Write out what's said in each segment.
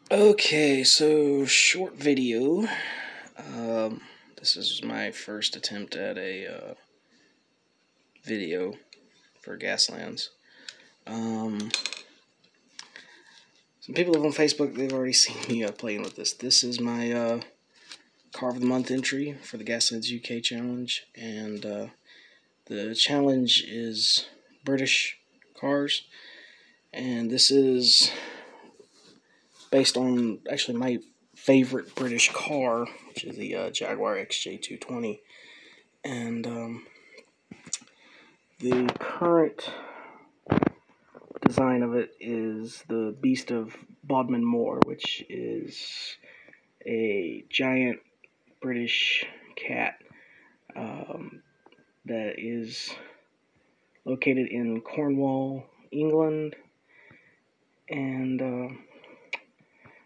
Okay, so short video. This is my first attempt at a video for Gaslands. Some people live on Facebook, they've already seen me playing with this. This is my Car of the Month entry for the Gaslands UK challenge, and the challenge is British cars, and this is based on actually my favorite British car, which is the Jaguar XJ220, and the current design of it is the Beast of Bodmin Moor, which is a giant British cat that is located in Cornwall, England. And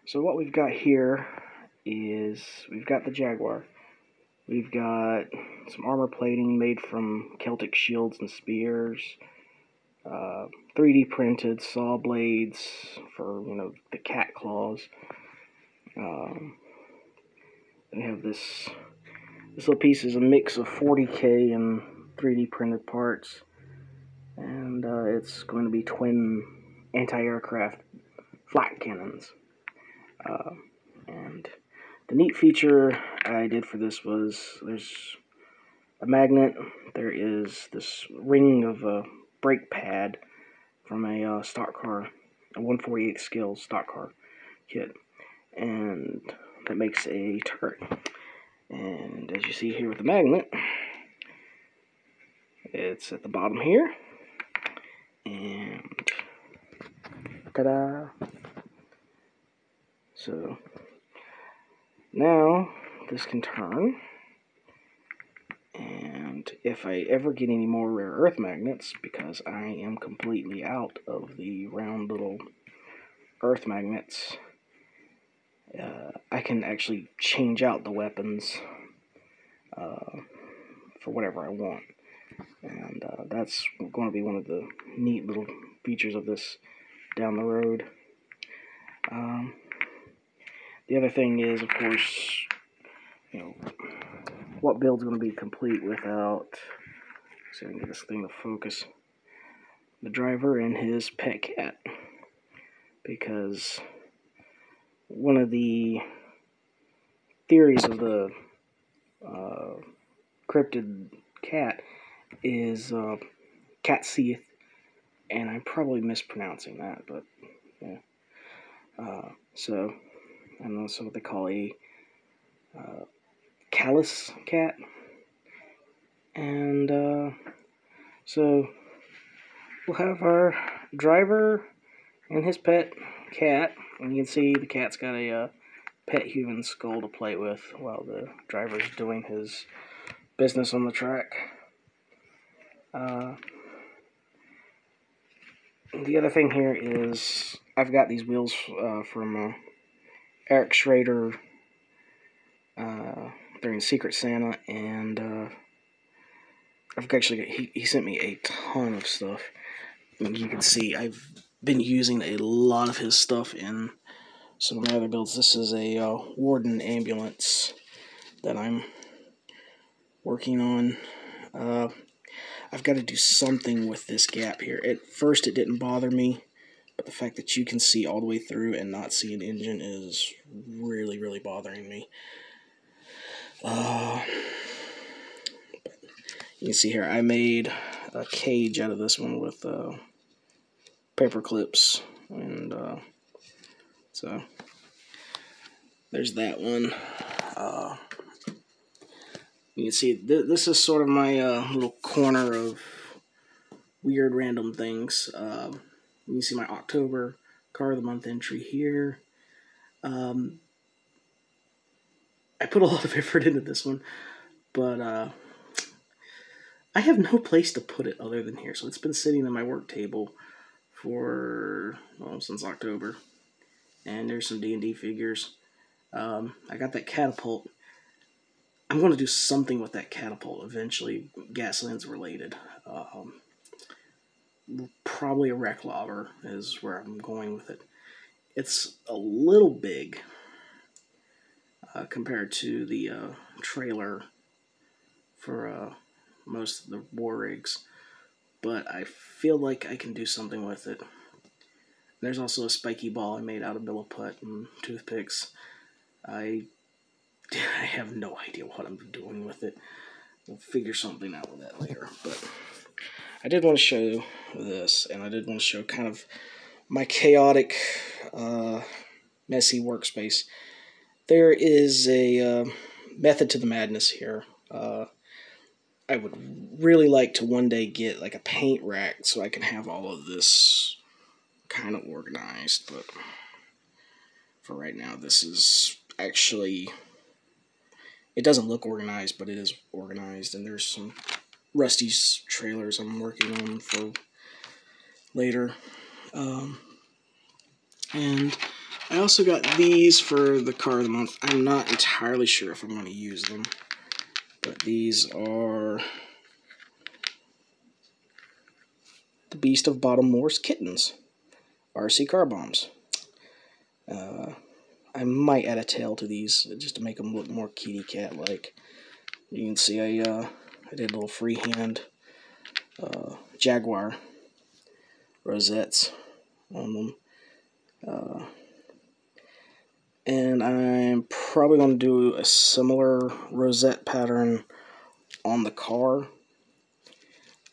so what we've got here is we've got the Jaguar. We've got some armor plating made from Celtic shields and spears, 3D printed saw blades for, the cat claws. We have this little piece is a mix of 40K and 3D printed parts, and it's going to be twin anti-aircraft flak cannons. And the neat feature I did for this was there's a magnet, there is this ring of a brake pad from a stock car, a 148 scale stock car kit, and that makes a turret. And as you see here with the magnet, it's at the bottom here, and ta-da! So now this can turn, and if I ever get any more rare earth magnets, because I am completely out of the round little earth magnets, I can actually change out the weapons for whatever I want. And that's going to be one of the neat little features of this down the road. The other thing is, of course, what build's going to be complete without, see if I can get this thing to focus, the driver and his pet cat. Because one of the theories of the cryptid cat is cat seeth, and I'm probably mispronouncing that, but yeah. So I don't know, so what they call a callous cat, and so we'll have our driver and his pet cat, and you can see the cat's got a pet human skull to play with while the driver's doing his business on the track. The other thing here is I've got these wheels from Eric Schrader during Secret Santa, and I've actually he sent me a ton of stuff. And you can see I've been using a lot of his stuff in some of my other builds. This is a Warden Ambulance that I'm working on. I've got to do something with this gap here. At first it didn't bother me, but the fact that you can see all the way through and not see an engine is really, really bothering me. But you can see here I made a cage out of this one with paper clips, and so there's that one. You can see this is sort of my little corner of weird random things. You can see my October Car of the Month entry here. I put a lot of effort into this one, but I have no place to put it other than here. So it's been sitting on my work table for, well, since October. And there's some D&D figures. I got that catapult. I'm going to do something with that catapult eventually, Gaslands related. Probably a wreck lobber is where I'm going with it. it's a little big compared to the trailer for most of the war rigs, but I feel like I can do something with it. There's also a spiky ball I made out of billet putt and toothpicks. I have no idea what I'm doing with it. We'll figure something out with that later. But I did want to show this, and I did want to show kind of my chaotic, messy workspace. There is a method to the madness here. I would really like to one day get like a paint rack so I can have all of this kind of organized, but for right now this is actually, it doesn't look organized, but it is organized, and there's some Rusty's trailers I'm working on for later. And I also got these for the car of the month. I'm not entirely sure if I'm going to use them, but these are the Beast of Bottommore's Kittens, RC car bombs. I might add a tail to these just to make them look more kitty cat like. You can see I did a little freehand Jaguar rosettes on them. And I'm probably going to do a similar rosette pattern on the car.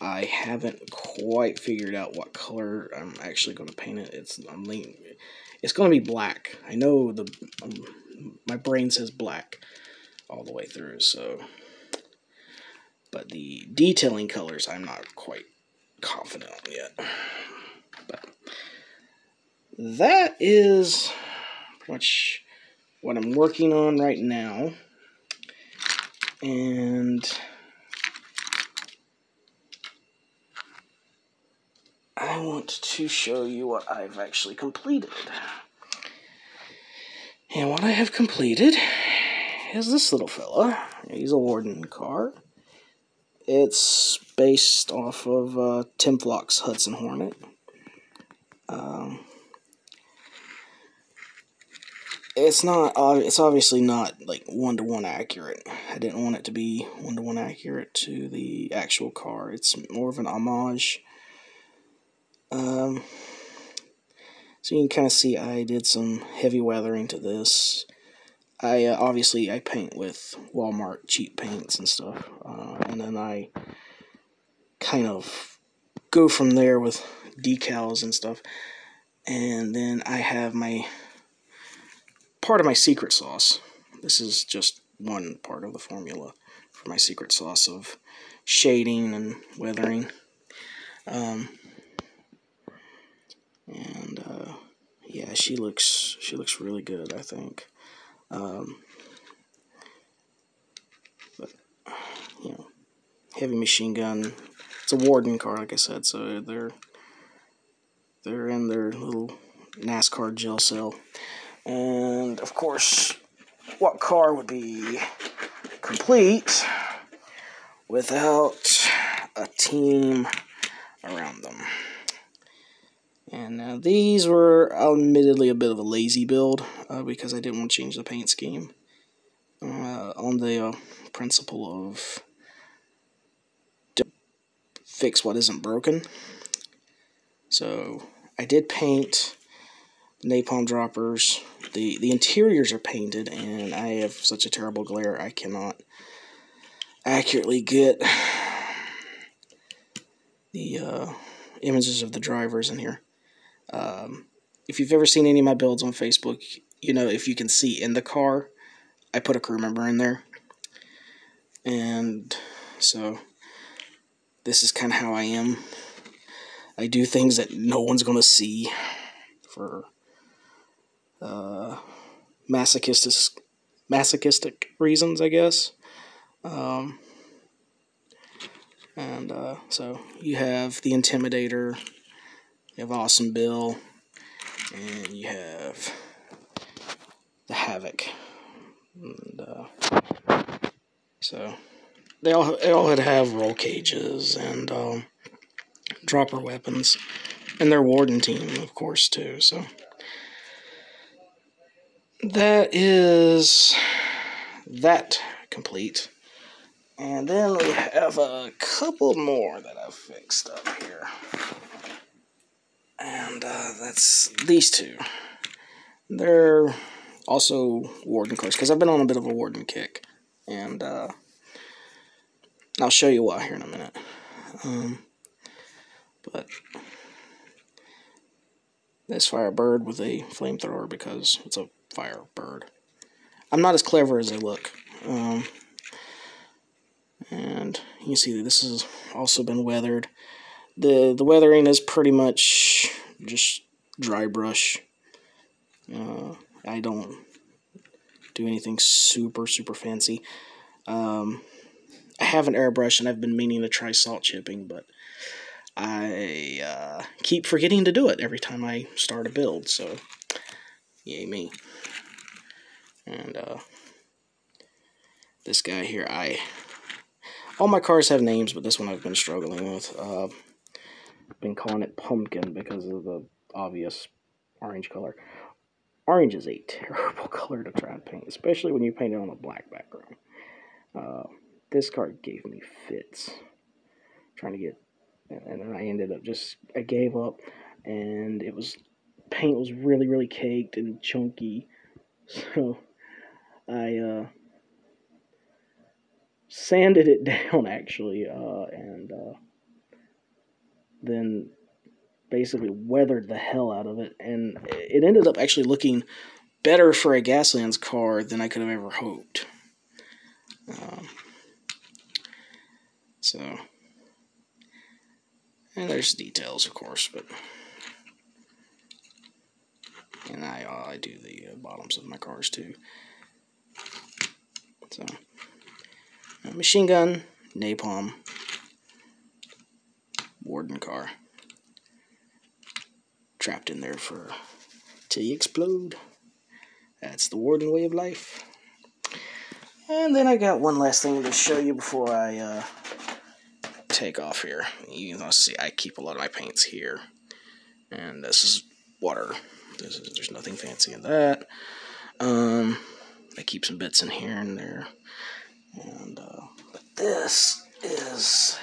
I haven't quite figured out what color I'm actually going to paint it. It's going to be black. I know my brain says black all the way through, so, but the detailing colors I'm not quite confident on yet. But that is pretty much what I'm working on right now, and I want to show you what I've actually completed. And what I have completed is this little fella. He's a Warden Car. It's based off of Tim Flock's Hudson Hornet. It's obviously not like one-to-one accurate. I didn't want it to be one-to-one accurate to the actual car. It's more of an homage. So you can kind of see I did some heavy weathering to this. Obviously I paint with Walmart cheap paints and stuff, and then I kind of go from there with decals and stuff. And then I have part of my secret sauce. This is just one part of the formula for my secret sauce of shading and weathering. Yeah, she looks really good, I think. But you know, heavy machine gun. It's a Warden car, like I said, so they're in their little NASCAR jail cell. And of course, what car would be complete without a team around them? And now these were admittedly a bit of a lazy build because I didn't want to change the paint scheme on the principle of fix what isn't broken. So I did paint the napalm droppers. The interiors are painted, and I have such a terrible glare I cannot accurately get the images of the drivers in here. If you've ever seen any of my builds on Facebook, you know, if you can see in the car, I put a crew member in there. And so this is kind of how I am. I do things that no one's going to see for masochistic reasons, I guess. So you have the Intimidator, you have Awesome Bill, and you have the Havoc. And so they all had to have roll cages and dropper weapons, and their Warden team, of course, too. So that is that complete. And then we have a couple more that I've fixed up here. And that's these two. They're also Warden cars, because I've been on a bit of a Warden kick. And I'll show you why here in a minute. But this Firebird with a flamethrower, because it's a Firebird. I'm not as clever as I look. And you can see that this has also been weathered. The weathering is pretty much just dry brush. I don't do anything super fancy. I have an airbrush and I've been meaning to try salt chipping, but I keep forgetting to do it every time I start a build, so yay me. And this guy here, all my cars have names, but this one I've been struggling with. I've been calling it Pumpkin because of the obvious orange color. Orange is a terrible color to try and paint, especially when you paint it on a black background. This card gave me fits trying to get, and then I ended up I gave up, and paint was really caked and chunky, so I sanded it down actually, and then basically weathered the hell out of it, and it ended up actually looking better for a Gaslands car than I could have ever hoped. And there's details, of course, and I do the bottoms of my cars too. So, machine gun, napalm, Warden car, trapped in there till you explode. That's the Warden way of life. And then I got one last thing to show you before I take off here. You can see I keep a lot of my paints here, and this is water. There's nothing fancy in that. I keep some bits in here and there, and but this is,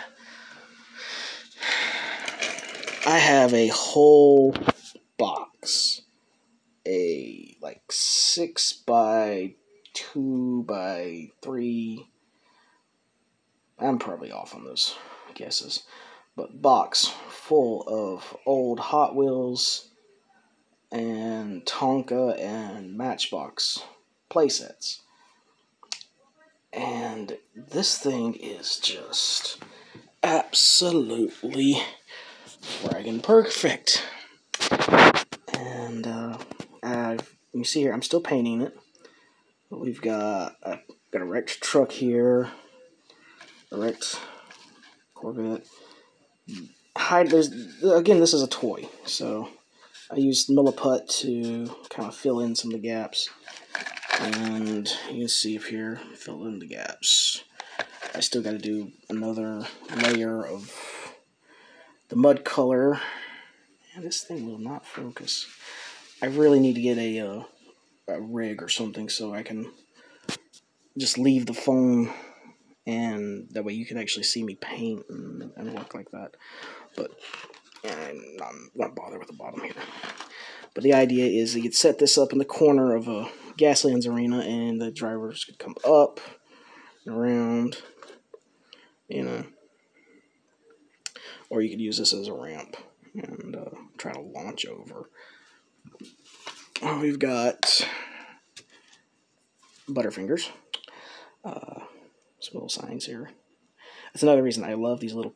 I have a whole box, a like 6 by 2 by 3. I'm probably off on those guesses, but box full of old Hot Wheels and Tonka and Matchbox playsets. And this thing is just absolutely friggin' perfect. And you see here, I'm still painting it. But I've got a wrecked truck here, a wrecked Corvette. Again, this is a toy, so I used Milliput to kind of fill in some of the gaps. And you can see up here, fill in the gaps. I still got to do another layer of the mud color. And this thing will not focus. I really need to get a rig or something so I can just leave the phone, and that way you can actually see me paint and work like that. But I'm not bothered with the bottom here. But the idea is that you'd set this up in the corner of a Gaslands arena, and the drivers could come up and around, or you could use this as a ramp and try to launch over. We've got Butterfingers, some little signs here. That's another reason I love these little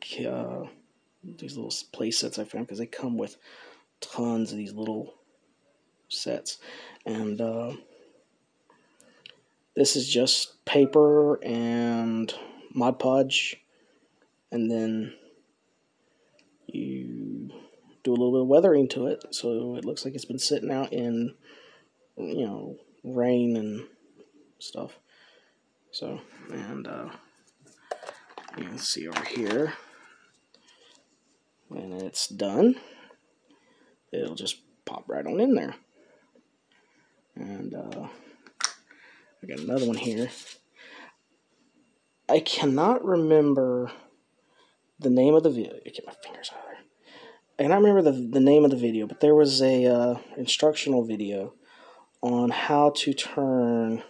play sets I found, because they come with tons of these little sets. And this is just paper and Mod Podge, and then you do a little bit of weathering to it so it looks like it's been sitting out in rain and stuff. So, and you can see over here, when it's done, it'll just pop right on in there. And I got another one here. I cannot remember the name of the video. Get my fingers out of there. I cannot remember the name of the video, but there was a instructional video on how to turn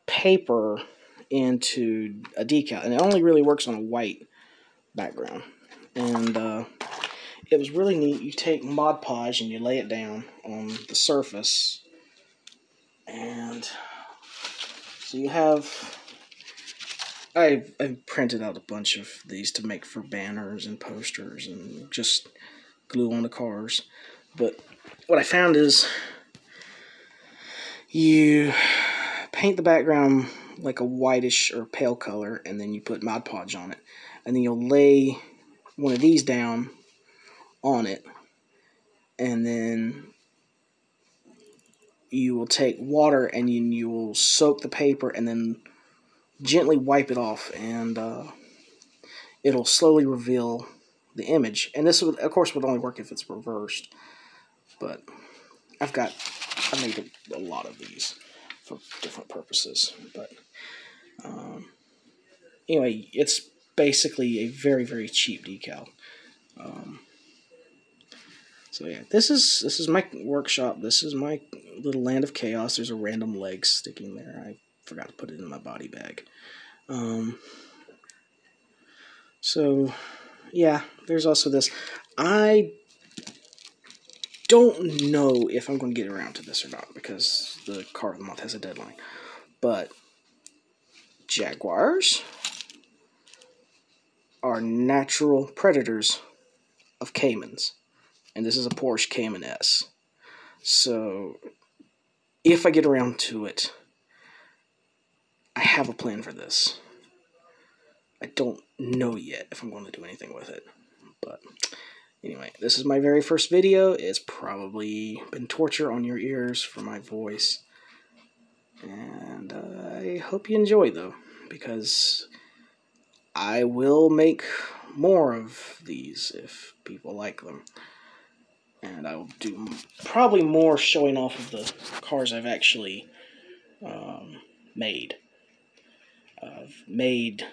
paper into a decal, and it only really works on a white background. And it was really neat. You take Mod Podge and you lay it down on the surface, and so you have. I printed out a bunch of these to make for banners and posters and just glue on the cars. But what I found is you paint the background like a whitish or pale color, and then you put Mod Podge on it. And then you'll lay one of these down on it, and then you will take water and you will soak the paper and then gently wipe it off, and it'll slowly reveal the image. And this would, of course, would only work if it's reversed. But I made a lot of these for different purposes. But anyway, it's basically a very, very cheap decal. So yeah, this is my workshop. This is my little land of chaos. There's a random leg sticking there. I forgot to put it in my body bag. So yeah, there's also this. I don't know if I'm going to get around to this or not, because the car of the month has a deadline. But Jaguars are natural predators of Caymans. And this is a Porsche Cayman S. So if I get around to it, I have a plan for this. I don't know yet if I'm going to do anything with it. But anyway, this is my very first video. It's probably been torture on your ears for my voice. And I hope you enjoy, though, because I will make more of these if people like them. And I will do probably more showing off of the cars I've actually made. I've made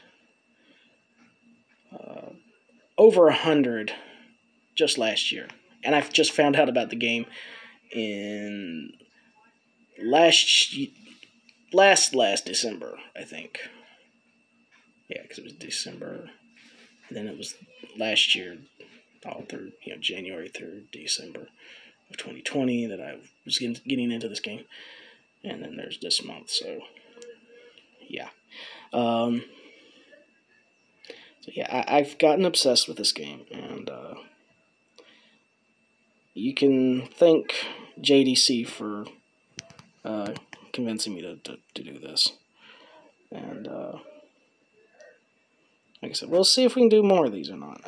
over 100 just last year. And I've just found out about the game in last December, I think. Yeah, because it was December. And then it was last year, all through, January through December of 2020 that I was getting into this game. And then there's this month, so yeah. So yeah, I've gotten obsessed with this game, and you can thank JDC for convincing me to do this. And like I said, we'll see if we can do more of these or not.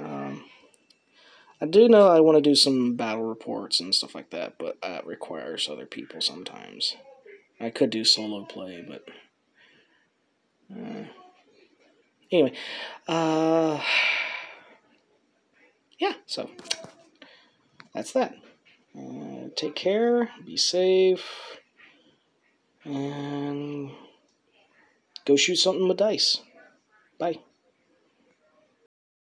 I do know I want to do some battle reports and stuff like that, but that requires other people sometimes. I could do solo play, but anyway, yeah, so that's that. Take care, be safe, and go shoot something with dice. Bye.